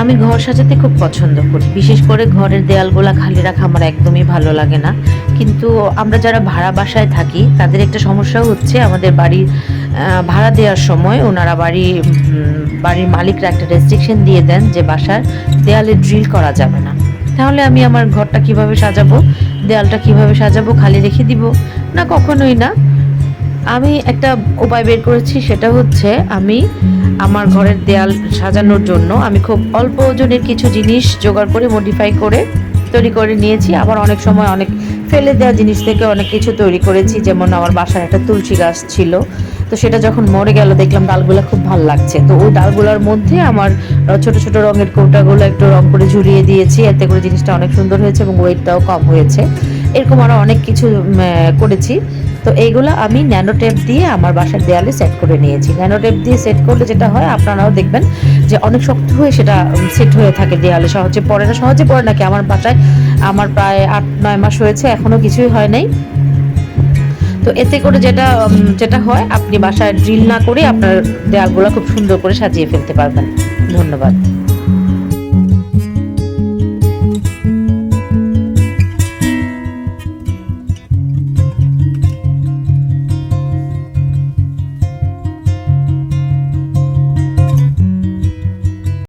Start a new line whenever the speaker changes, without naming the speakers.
আমি ঘর সাজাতে খুব পছন্দ করি, বিশেষ করে ঘরের দেয়ালগুলা খালি রাখা আমার একদমই ভালো লাগে না। কিন্তু আমরা যারা ভাড়া বাসায় থাকি তাদের একটা সমস্যা হচ্ছে, আমাদের বাড়ির ভাড়া দেওয়ার সময় ওনারা বাড়ির মালিকরা একটা রেস্ট্রিকশন দিয়ে দেন যে বাসার দেয়ালে ড্রিল করা যাবে না। তাহলে আমি আমার ঘরটা কিভাবে সাজাবো, দেয়ালটা কিভাবে সাজাবো, খালি রেখে দিব? না, কখনোই না। আমি একটা উপায় বের করেছি, সেটা হচ্ছে আমি আমার ঘরের দেয়াল সাজানোর জন্য আমি খুব অল্প ওজনের কিছু জিনিস জোগাড় করে মডিফাই করে তৈরি করে নিয়েছি। আবার অনেক সময় অনেক ফেলে দেওয়া জিনিস থেকে অনেক কিছু তৈরি করেছি। যেমন আমার বাসায় একটা তুলসী গাছ ছিল, তো সেটা যখন মরে গেল দেখলাম ডালগুলো খুব ভালো লাগছে, তো ওই ডালগুলোর মধ্যে আমার ছোট ছোট রঙের কৌটাগুলো একটু রং করে ঝুলিয়ে দিয়েছি, এতে করে জিনিসটা অনেক সুন্দর হয়েছে এবং ওয়েটটাও কম হয়েছে। এরকম আরও অনেক কিছু করেছি। তো এইগুলো আমি ন্যানো টেপ দিয়ে আমার বাসার দেয়ালে সেট করে নিয়েছি। ন্যানো টেপ দিয়ে সেট করলে যেটা হয়, আপনারাও দেখবেন যে অনেক শক্ত হয়ে সেটা সেট হয়ে থাকে দেয়ালে, সহজে পড়ে না কি। আমার বাসায় আমার প্রায় 8-9 মাস হয়েছে, এখনও কিছুই হয় নাই। তো এতে করে যেটা যেটা হয়, আপনি বাসায় ড্রিল না করে আপনার দেয়ালগুলো খুব সুন্দর করে সাজিয়ে ফেলতে পারবেন। ধন্যবাদ।